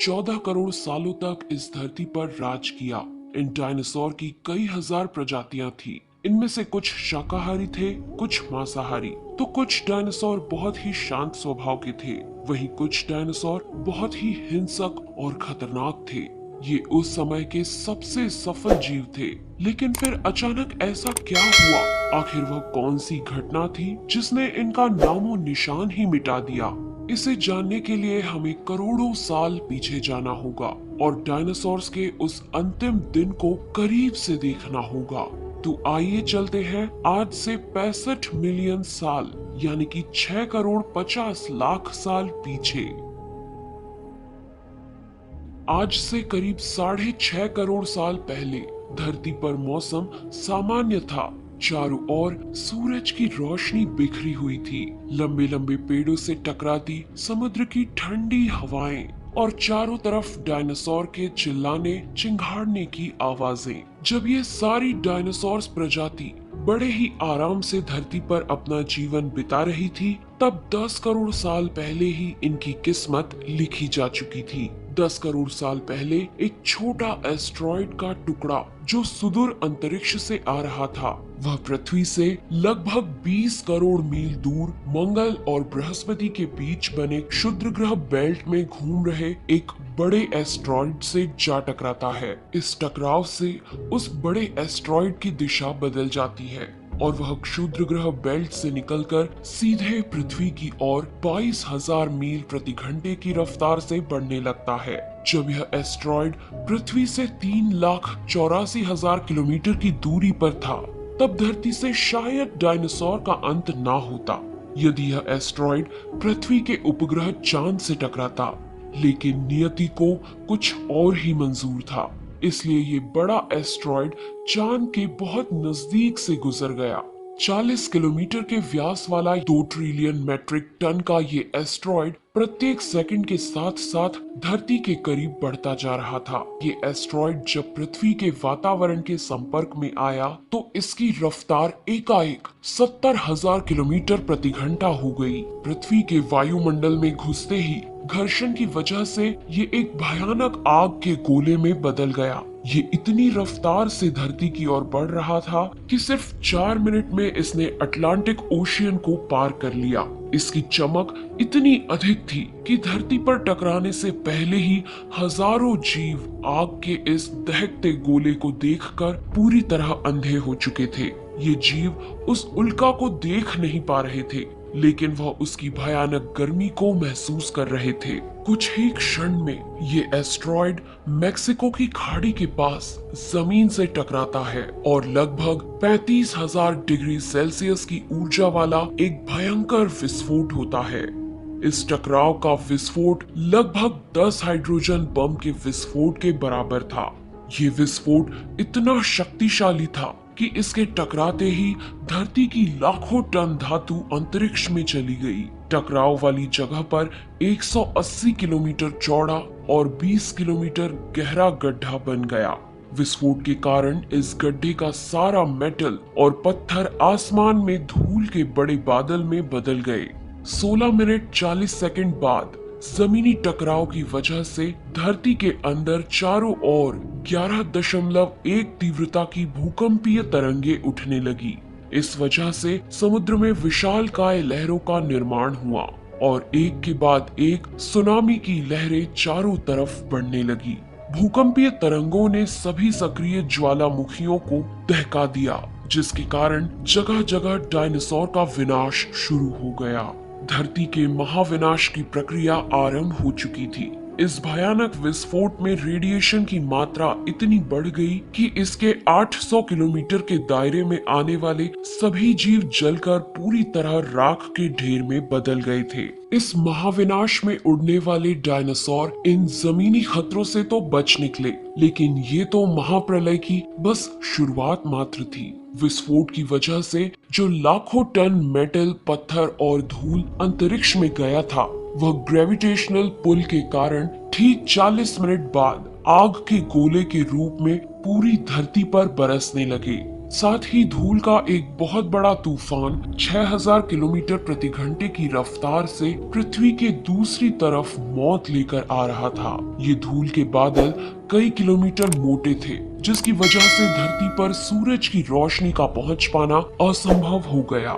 14 करोड़ सालों तक इस धरती पर राज किया। इन डायनासोर की कई हजार प्रजातियां थी। इनमें से कुछ शाकाहारी थे, कुछ मांसाहारी, तो कुछ डायनासोर बहुत ही शांत स्वभाव के थे। वहीं कुछ डायनासोर बहुत ही हिंसक और खतरनाक थे। ये उस समय के सबसे सफल जीव थे। लेकिन फिर अचानक ऐसा क्या हुआ? आखिर वह कौन सी घटना थी जिसने इनका नामो निशान ही मिटा दिया? इसे जानने के लिए हमें करोड़ों साल पीछे जाना होगा और डायनासोर्स के उस अंतिम दिन को करीब से देखना होगा। तो आइए चलते हैं आज से 65 मिलियन साल यानी कि 6 करोड़ 50 लाख साल पीछे। आज से करीब 6.5 करोड़ साल पहले धरती पर मौसम सामान्य था। चारों ओर सूरज की रोशनी बिखरी हुई थी। लंबे लंबे पेड़ों से टकराती समुद्र की ठंडी हवाएं और चारों तरफ डायनासोर के चिल्लाने चिंघाड़ने की आवाजें। जब ये सारी डायनासोर प्रजाति बड़े ही आराम से धरती पर अपना जीवन बिता रही थी, तब 10 करोड़ साल पहले ही इनकी किस्मत लिखी जा चुकी थी। 10 करोड़ साल पहले एक छोटा एस्ट्रॉइड का टुकड़ा जो सुदूर अंतरिक्ष से आ रहा था, वह पृथ्वी से लगभग 20 करोड़ मील दूर मंगल और बृहस्पति के बीच बने क्षुद्र ग्रह बेल्ट में घूम रहे एक बड़े एस्ट्रॉइड से जा टकराता है। इस टकराव से उस बड़े एस्ट्रॉइड की दिशा बदल जाती है और वह क्षुद्र ग्रह बेल्ट से निकलकर सीधे पृथ्वी की ओर 22,000 मील प्रति घंटे की रफ्तार से बढ़ने लगता है। जब यह एस्ट्रॉइड पृथ्वी से 3,84,000 किलोमीटर की दूरी पर था, तब धरती से शायद डायनासोर का अंत ना होता यदि यह एस्ट्रॉइड पृथ्वी के उपग्रह चांद से टकराता। लेकिन नियति को कुछ और ही मंजूर था, इसलिए ये बड़ा एस्ट्रॉइड चांद के बहुत नजदीक से गुजर गया। 40 किलोमीटर के व्यास वाला 2 ट्रिलियन मेट्रिक टन का ये एस्ट्रॉइड प्रत्येक सेकंड के साथ साथ धरती के करीब बढ़ता जा रहा था। ये एस्ट्रॉइड जब पृथ्वी के वातावरण के संपर्क में आया तो इसकी रफ्तार एकाएक 70,000 किलोमीटर प्रति घंटा हो गई। पृथ्वी के वायुमंडल में घुसते ही घर्षण की वजह से ये एक भयानक आग के गोले में बदल गया। ये इतनी रफ्तार से धरती की ओर बढ़ रहा था कि सिर्फ 4 मिनट में इसने अटलांटिक ओशियन को पार कर लिया। इसकी चमक इतनी अधिक थी कि धरती पर टकराने से पहले ही हजारों जीव आग के इस दहकते गोले को देखकर पूरी तरह अंधे हो चुके थे। ये जीव उस उल्का को देख नहीं पा रहे थे, लेकिन वह उसकी भयानक गर्मी को महसूस कर रहे थे। कुछ ही क्षण में ये एस्ट्रॉइड मेक्सिको की खाड़ी के पास जमीन से टकराता है और लगभग 35,000 डिग्री सेल्सियस की ऊर्जा वाला एक भयंकर विस्फोट होता है। इस टकराव का विस्फोट लगभग 10 हाइड्रोजन बम के विस्फोट के बराबर था। ये विस्फोट इतना शक्तिशाली था कि इसके टकराते ही धरती की लाखों टन धातु अंतरिक्ष में चली गई। टकराव वाली जगह पर 180 किलोमीटर चौड़ा और 20 किलोमीटर गहरा गड्ढा बन गया। विस्फोट के कारण इस गड्ढे का सारा मेटल और पत्थर आसमान में धूल के बड़े बादल में बदल गए। 16 मिनट 40 सेकंड बाद जमीनी टकराव की वजह से धरती के अंदर चारों ओर 11.1 तीव्रता की भूकंपीय तरंगे उठने लगी। इस वजह से समुद्र में विशालकाय लहरों का निर्माण हुआ और एक के बाद एक सुनामी की लहरें चारों तरफ बढ़ने लगी। भूकंपीय तरंगों ने सभी सक्रिय ज्वालामुखियों को दहका दिया, जिसके कारण जगह जगह डायनासोर का विनाश शुरू हो गया। धरती के महाविनाश की प्रक्रिया आरंभ हो चुकी थी। इस भयानक विस्फोट में रेडिएशन की मात्रा इतनी बढ़ गई कि इसके 800 किलोमीटर के दायरे में आने वाले सभी जीव जलकर पूरी तरह राख के ढेर में बदल गए थे। इस महाविनाश में उड़ने वाले डायनासोर इन जमीनी खतरों से तो बच निकले, लेकिन ये तो महाप्रलय की बस शुरुआत मात्र थी। विस्फोट की वजह से जो लाखों टन मेटल, पत्थर और धूल अंतरिक्ष में गया था, वह ग्रेविटेशनल पुल के कारण ठीक 40 मिनट बाद आग के गोले के रूप में पूरी धरती पर बरसने लगे। साथ ही धूल का एक बहुत बड़ा तूफान 6000 किलोमीटर प्रति घंटे की रफ्तार से पृथ्वी के दूसरी तरफ मौत लेकर आ रहा था। ये धूल के बादल कई किलोमीटर मोटे थे, जिसकी वजह से धरती पर सूरज की रोशनी का पहुंच पाना असंभव हो गया।